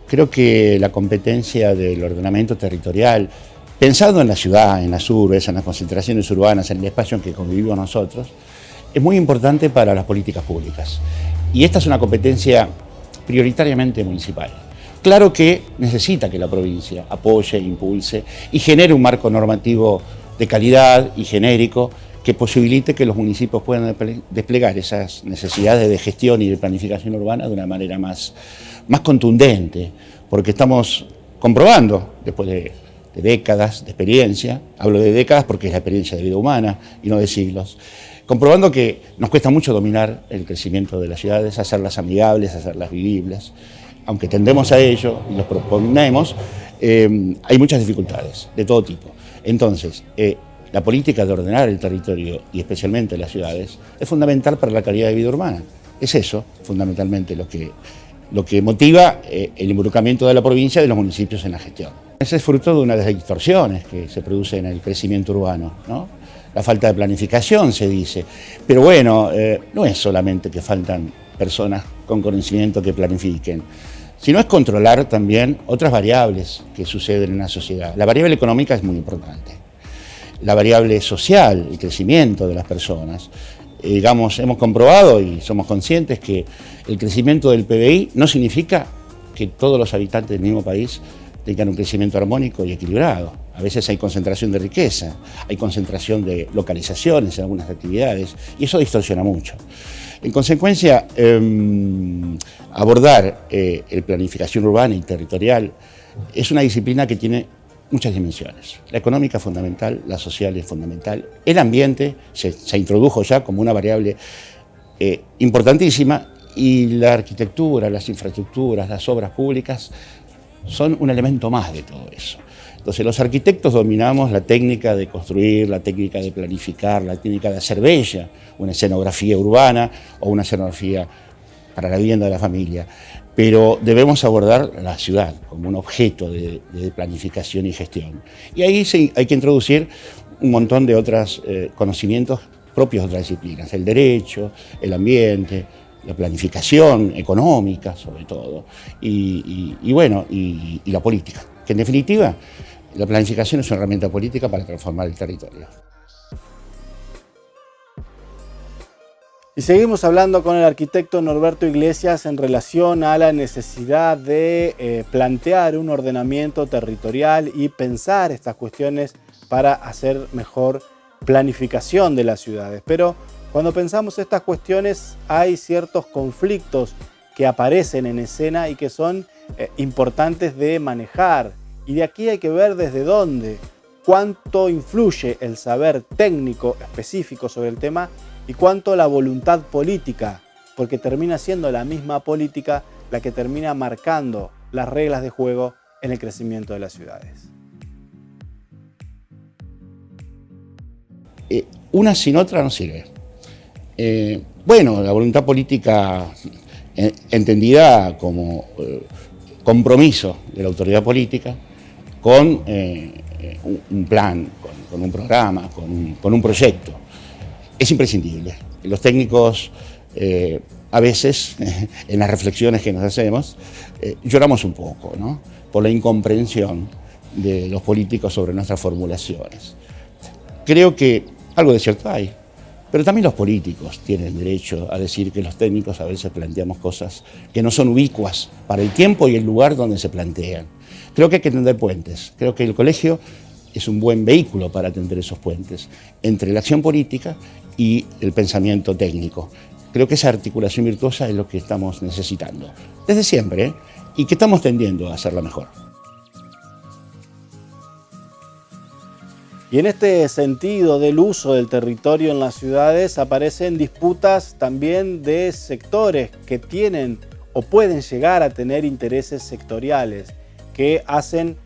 Creo que la competencia del ordenamiento territorial, pensando en la ciudad, en las urbes, en las concentraciones urbanas, en el espacio en que convivimos nosotros, es muy importante para las políticas públicas. Y esta es una competencia prioritariamente municipal. Claro que necesita que la provincia apoye, impulse y genere un marco normativo de calidad y genérico que posibilite que los municipios puedan desplegar esas necesidades de gestión y de planificación urbana de una manera más contundente, porque estamos comprobando, después de décadas de experiencia, hablo de décadas porque es la experiencia de vida humana y no de siglos, comprobando que nos cuesta mucho dominar el crecimiento de las ciudades, hacerlas amigables, hacerlas vivibles. Aunque tendemos a ello y los proponemos, hay muchas dificultades de todo tipo. Entonces, la política de ordenar el territorio y especialmente las ciudades es fundamental para la calidad de vida urbana. Es eso, fundamentalmente, lo que motiva el involucramiento de la provincia y de los municipios en la gestión. Ese es fruto de una de las distorsiones que se produce en el crecimiento urbano, ¿no? La falta de planificación, se dice. Pero bueno, no es solamente que faltan personas con conocimiento que planifiquen, sino es controlar también otras variables que suceden en la sociedad. La variable económica es muy importante. La variable social, el crecimiento de las personas. Digamos, hemos comprobado y somos conscientes que el crecimiento del PBI no significa que todos los habitantes del mismo país tengan un crecimiento armónico y equilibrado. A veces hay concentración de riqueza, hay concentración de localizaciones en algunas actividades y eso distorsiona mucho. En consecuencia, abordar la planificación urbana y territorial es una disciplina que tiene muchas dimensiones. La económica es fundamental, la social es fundamental, el ambiente se introdujo ya como una variable importantísima y la arquitectura, las infraestructuras, las obras públicas son un elemento más de todo eso. Entonces los arquitectos dominamos la técnica de construir, la técnica de planificar, la técnica de hacer bella una escenografía urbana o una escenografía para la vivienda de la familia, pero debemos abordar la ciudad como un objeto de planificación y gestión. Y ahí sí hay que introducir un montón de otros conocimientos propios de otras disciplinas, el derecho, el ambiente, la planificación económica sobre todo, y la política, que en definitiva la planificación es una herramienta política para transformar el territorio. Y seguimos hablando con el arquitecto Norberto Iglesias en relación a la necesidad de plantear un ordenamiento territorial y pensar estas cuestiones para hacer mejor planificación de las ciudades. Pero cuando pensamos estas cuestiones hay ciertos conflictos que aparecen en escena y que son importantes de manejar. Y de aquí hay que ver desde dónde, cuánto influye el saber técnico específico sobre el tema y cuánto la voluntad política, porque termina siendo la misma política la que termina marcando las reglas de juego en el crecimiento de las ciudades. Una sin otra no sirve. La voluntad política entendida como compromiso de la autoridad política con un plan, con un programa, con un proyecto. Es imprescindible. Los técnicos, a veces, en las reflexiones que nos hacemos, lloramos un poco, ¿no? Por la incomprensión de los políticos sobre nuestras formulaciones. Creo que algo de cierto hay, pero también los políticos tienen derecho a decir que los técnicos a veces planteamos cosas que no son ubicuas para el tiempo y el lugar donde se plantean. Creo que hay que tender puentes. Creo que el colegio es un buen vehículo para tender esos puentes entre la acción política y el pensamiento técnico. Creo que esa articulación virtuosa es lo que estamos necesitando desde siempre, y que estamos tendiendo a hacerla mejor. Y en este sentido del uso del territorio en las ciudades aparecen disputas también de sectores que tienen o pueden llegar a tener intereses sectoriales que hacen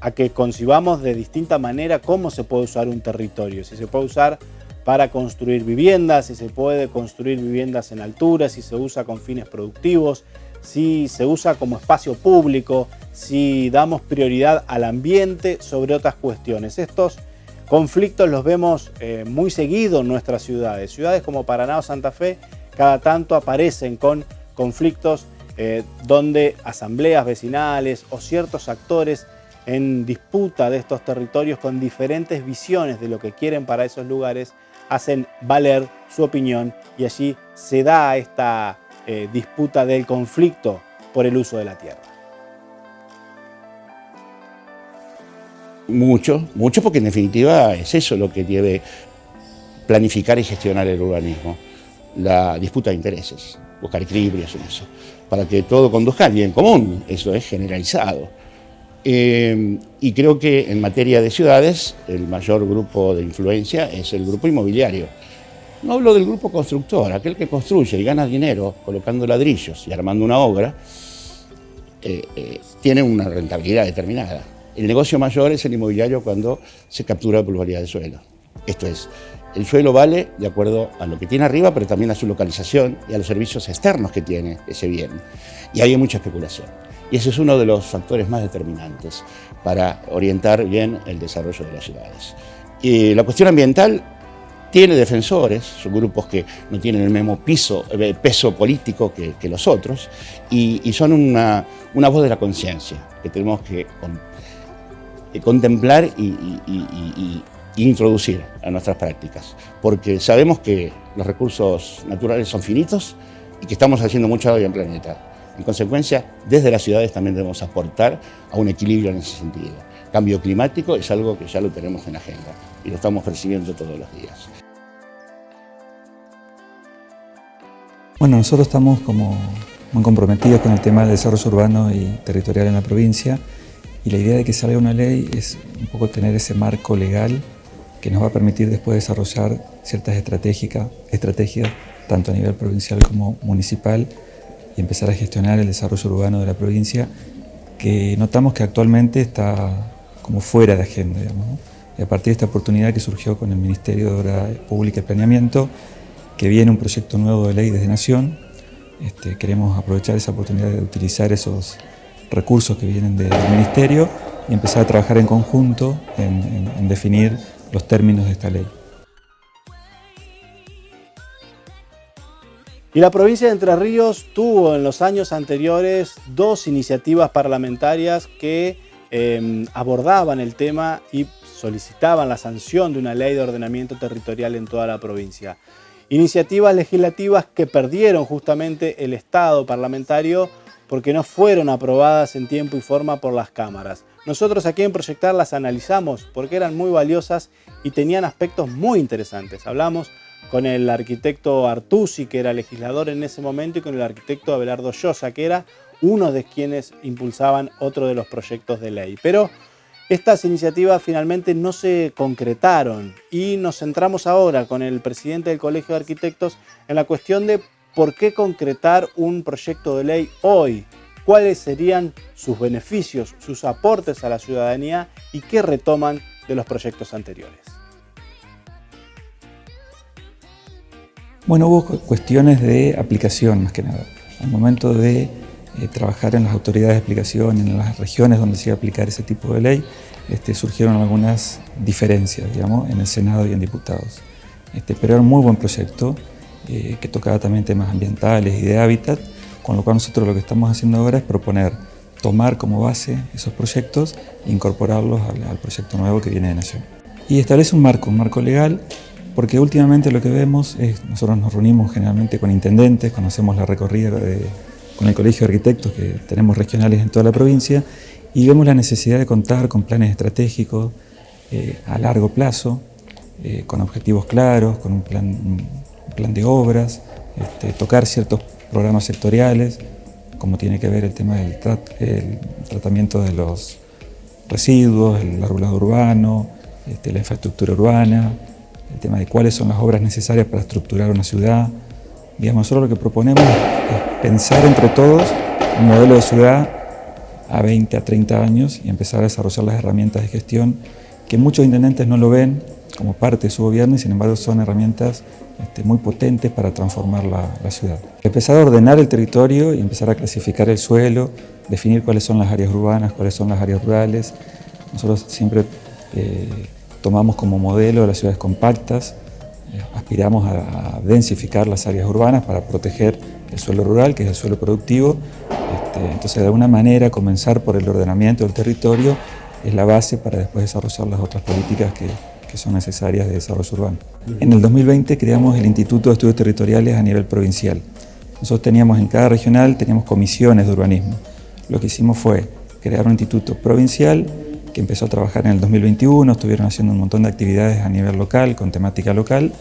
a que concibamos de distinta manera cómo se puede usar un territorio. Si se puede usar para construir viviendas, si se puede construir viviendas en altura, si se usa con fines productivos, si se usa como espacio público, si damos prioridad al ambiente sobre otras cuestiones. Estos conflictos los vemos muy seguido en nuestras ciudades. Ciudades como Paraná o Santa Fe cada tanto aparecen con conflictos donde asambleas vecinales o ciertos actores en disputa de estos territorios con diferentes visiones de lo que quieren para esos lugares, hacen valer su opinión y allí se da esta disputa del conflicto por el uso de la tierra. Mucho porque en definitiva es eso lo que debe planificar y gestionar el urbanismo, la disputa de intereses, buscar equilibrios en eso, para que todo conduzca al bien común, eso es generalizado. Y creo que en materia de ciudades el mayor grupo de influencia es el grupo inmobiliario. No hablo del grupo constructor, aquel que construye y gana dinero colocando ladrillos y armando una obra, tiene una rentabilidad determinada. El negocio mayor es el inmobiliario cuando se captura la plusvalía del suelo. Esto es, el suelo vale de acuerdo a lo que tiene arriba, pero también a su localización y a los servicios externos que tiene ese bien. Y ahí hay mucha especulación. Y ese es uno de los factores más determinantes para orientar bien el desarrollo de las ciudades. Y la cuestión ambiental tiene defensores, son grupos que no tienen el mismo peso político que los otros, y son una voz de la conciencia que tenemos que contemplar y introducir a nuestras prácticas, porque sabemos que los recursos naturales son finitos y que estamos haciendo mucho daño al planeta. En consecuencia, desde las ciudades también debemos aportar a un equilibrio en ese sentido. Cambio climático es algo que ya lo tenemos en agenda y lo estamos percibiendo todos los días. Bueno, nosotros estamos como muy comprometidos con el tema del desarrollo urbano y territorial en la provincia, y la idea de que salga una ley es un poco tener ese marco legal que nos va a permitir después desarrollar ciertas estrategias tanto a nivel provincial como municipal, y empezar a gestionar el desarrollo urbano de la provincia, que notamos que actualmente está como fuera de agenda, digamos, ¿no? Y a partir de esta oportunidad que surgió con el Ministerio de Obra Pública y Planeamiento, que viene un proyecto nuevo de ley desde Nación, queremos aprovechar esa oportunidad de utilizar esos recursos que vienen del Ministerio y empezar a trabajar en conjunto en definir los términos de esta ley. Y la provincia de Entre Ríos tuvo en los años anteriores 2 iniciativas parlamentarias que abordaban el tema y solicitaban la sanción de una ley de ordenamiento territorial en toda la provincia. Iniciativas legislativas que perdieron justamente el estado parlamentario porque no fueron aprobadas en tiempo y forma por las cámaras. Nosotros aquí en Proyectar las analizamos porque eran muy valiosas y tenían aspectos muy interesantes. Hablamos con el arquitecto Artusi, que era legislador en ese momento, y con el arquitecto Abelardo Llosa, que era uno de quienes impulsaban otro de los proyectos de ley. Pero estas iniciativas finalmente no se concretaron y nos centramos ahora con el presidente del Colegio de Arquitectos en la cuestión de por qué concretar un proyecto de ley hoy, cuáles serían sus beneficios, sus aportes a la ciudadanía y qué retoman de los proyectos anteriores. Bueno, hubo cuestiones de aplicación más que nada. Al momento de trabajar en las autoridades de aplicación, en las regiones donde se iba a aplicar ese tipo de ley, surgieron algunas diferencias, digamos, en el Senado y en diputados. Pero era un muy buen proyecto que tocaba también temas ambientales y de hábitat, con lo cual nosotros lo que estamos haciendo ahora es proponer tomar como base esos proyectos e incorporarlos al proyecto nuevo que viene de Nación. Y establece un marco legal, porque últimamente lo que vemos es, nosotros nos reunimos generalmente con intendentes, conocemos la recorrida con el Colegio de Arquitectos que tenemos regionales en toda la provincia, y vemos la necesidad de contar con planes estratégicos a largo plazo, con objetivos claros, con un plan de obras, tocar ciertos programas sectoriales, como tiene que ver el tema del tratamiento de los residuos, el arbolado urbano, la infraestructura urbana, el tema de cuáles son las obras necesarias para estructurar una ciudad. Digamos, nosotros lo que proponemos es pensar entre todos un modelo de ciudad a 20, a 30 años y empezar a desarrollar las herramientas de gestión que muchos intendentes no lo ven como parte de su gobierno y sin embargo son herramientas muy potentes para transformar la ciudad. Empezar a ordenar el territorio y empezar a clasificar el suelo, definir cuáles son las áreas urbanas, cuáles son las áreas rurales. Nosotros siempre tomamos como modelo las ciudades compactas, aspiramos a densificar las áreas urbanas para proteger suelo rural, que es el suelo productivo. Entonces, de alguna manera, comenzar por el ordenamiento del territorio es la base para después desarrollar las otras políticas que son necesarias de desarrollo urbano. En el 2020 creamos el Instituto de Estudios Territoriales a nivel provincial. Nosotros teníamos en cada regional, teníamos comisiones de urbanismo. Lo que hicimos fue crear un instituto provincial que empezó a trabajar en el 2021, estuvieron haciendo un montón de actividades a nivel local, con temática local.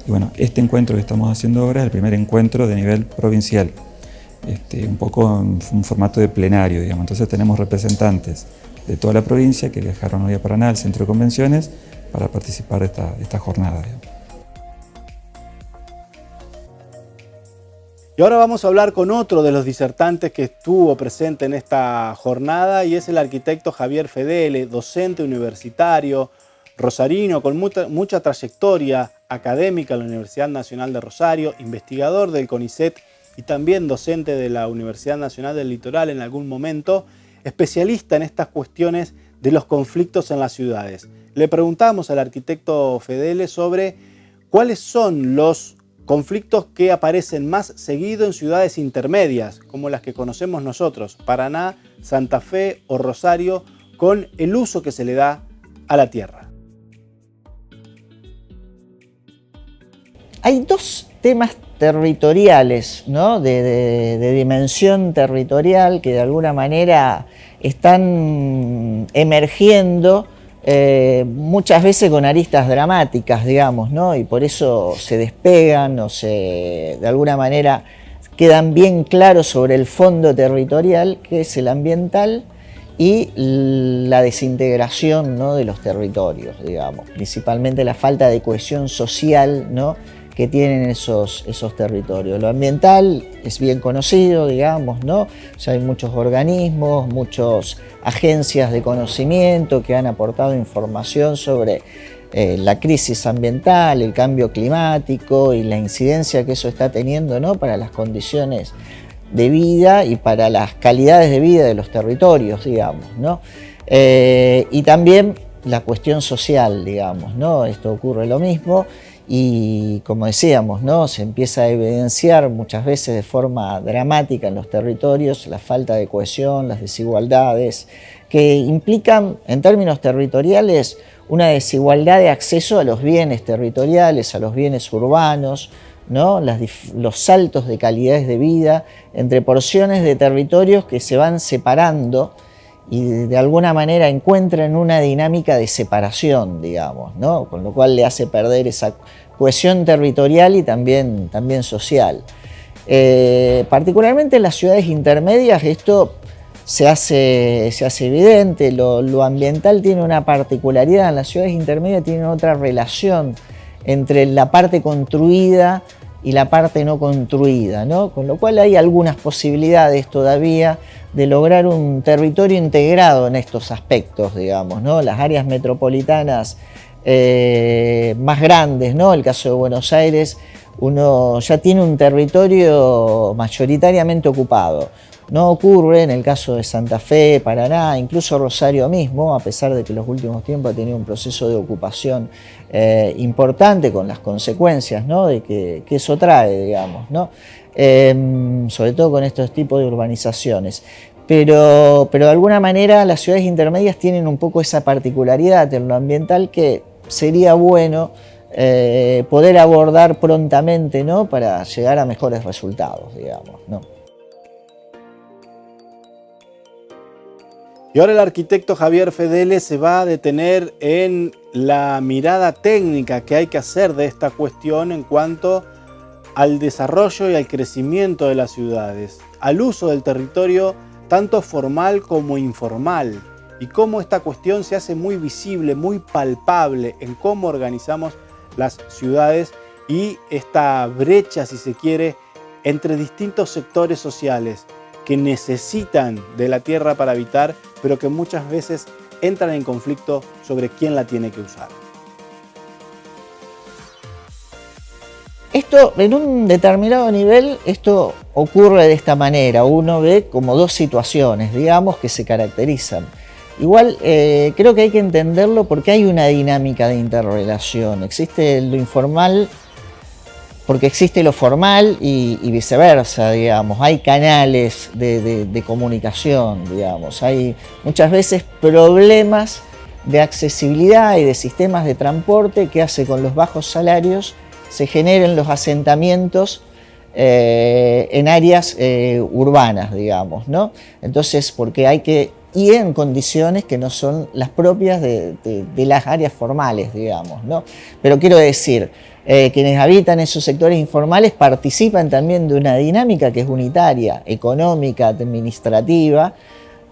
Y bueno, este encuentro que estamos haciendo ahora es el primer encuentro de nivel provincial, un poco en un formato de plenario, digamos. Entonces tenemos representantes de toda la provincia que viajaron hoy a Paraná, al centro de convenciones, para participar de esta jornada, digamos. Y ahora vamos a hablar con otro de los disertantes que estuvo presente en esta jornada y es el arquitecto Javier Fedele, docente universitario, rosarino con mucha trayectoria académica en la Universidad Nacional de Rosario, investigador del CONICET y también docente de la Universidad Nacional del Litoral en algún momento, especialista en estas cuestiones de los conflictos en las ciudades. Le preguntamos al arquitecto Fedele sobre cuáles son los conflictos que aparecen más seguido en ciudades intermedias, como las que conocemos nosotros, Paraná, Santa Fe o Rosario, con el uso que se le da a la tierra. Hay dos temas territoriales, ¿no? de dimensión territorial que de alguna manera están emergiendo muchas veces con aristas dramáticas, digamos, ¿no? Y por eso se despegan o de alguna manera quedan bien claros sobre el fondo territorial, que es el ambiental y la desintegración, ¿no? de los territorios, digamos, principalmente la falta de cohesión social, ¿no? que tienen esos territorios. Lo ambiental es bien conocido, digamos, ¿no? O sea, hay muchos organismos, muchas agencias de conocimiento que han aportado información sobre la crisis ambiental, el cambio climático y la incidencia que eso está teniendo, ¿no? para las condiciones de vida y para las calidades de vida de los territorios, digamos, ¿no? Y también la cuestión social, digamos, ¿no? Esto ocurre lo mismo. Y como decíamos, ¿no? se empieza a evidenciar muchas veces de forma dramática en los territorios la falta de cohesión, las desigualdades, que implican en términos territoriales una desigualdad de acceso a los bienes territoriales, a los bienes urbanos, ¿no? Los saltos de calidades de vida entre porciones de territorios que se van separando y de alguna manera encuentran una dinámica de separación, digamos, ¿no? Con lo cual le hace perder esa cohesión territorial y también social. Particularmente en las ciudades intermedias esto se hace evidente, lo ambiental tiene una particularidad, en las ciudades intermedias tienen otra relación entre la parte construida y la parte no construida, ¿no? Con lo cual hay algunas posibilidades todavía de lograr un territorio integrado en estos aspectos, digamos, ¿no? Las áreas metropolitanas más grandes, ¿no? El caso de Buenos Aires, uno ya tiene un territorio mayoritariamente ocupado. No ocurre en el caso de Santa Fe, Paraná, incluso Rosario mismo, a pesar de que en los últimos tiempos ha tenido un proceso de ocupación importante con las consecuencias, ¿no? de que eso trae, digamos, ¿no? Sobre todo con estos tipos de urbanizaciones. Pero de alguna manera las ciudades intermedias tienen un poco esa particularidad en lo ambiental que sería bueno poder abordar prontamente, ¿no? para llegar a mejores resultados, digamos, ¿no? Y ahora el arquitecto Javier Fedele se va a detener en la mirada técnica que hay que hacer de esta cuestión en cuanto al desarrollo y al crecimiento de las ciudades, al uso del territorio tanto formal como informal, y cómo esta cuestión se hace muy visible, muy palpable en cómo organizamos las ciudades y esta brecha, si se quiere, entre distintos sectores sociales que necesitan de la tierra para habitar, pero que muchas veces entran en conflicto sobre quién la tiene que usar. Esto, en un determinado nivel, esto ocurre de esta manera. Uno ve como dos situaciones, digamos, que se caracterizan. Igual, creo que hay que entenderlo porque hay una dinámica de interrelación. Existe lo informal porque existe lo formal y viceversa, digamos. Hay canales de comunicación, digamos. Hay muchas veces problemas de accesibilidad y de sistemas de transporte que hace con los bajos salarios se generen los asentamientos en áreas urbanas, digamos, ¿no? Entonces, porque hay que ir en condiciones que no son las propias de las áreas formales, digamos, ¿no? Pero quiero decir, quienes habitan esos sectores informales participan también de una dinámica que es unitaria, económica, administrativa,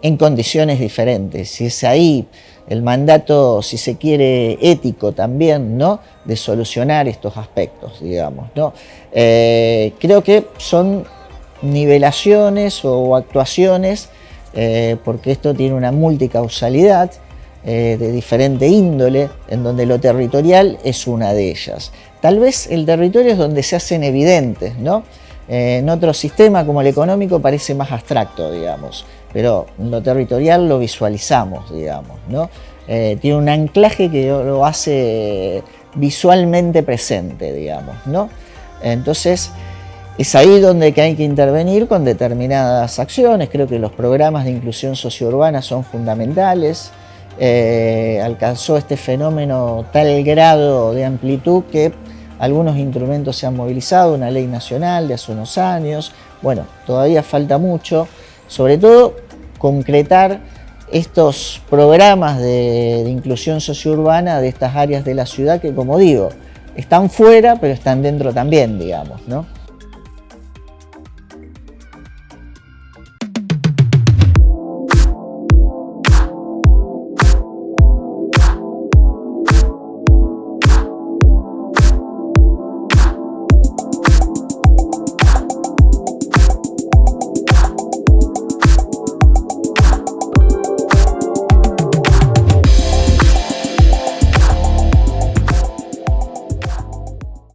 en condiciones diferentes. Y es ahí el mandato, si se quiere, ético también, ¿no?, de solucionar estos aspectos, digamos, ¿no? Creo que son nivelaciones o actuaciones, porque esto tiene una multicausalidad de diferente índole, en donde lo territorial es una de ellas. Tal vez el territorio es donde se hacen evidentes, ¿no? En otro sistema como el económico parece más abstracto, digamos, pero en lo territorial lo visualizamos, digamos, ¿no? Tiene un anclaje que lo hace visualmente presente, digamos, ¿no? Entonces, es ahí donde hay que intervenir con determinadas acciones. Creo que los programas de inclusión sociourbana son fundamentales. Alcanzó este fenómeno tal grado de amplitud que algunos instrumentos se han movilizado, una ley nacional de hace unos años. Bueno, todavía falta mucho, sobre todo concretar estos programas de inclusión sociourbana de estas áreas de la ciudad que, como digo, están fuera, pero están dentro también, digamos, ¿no?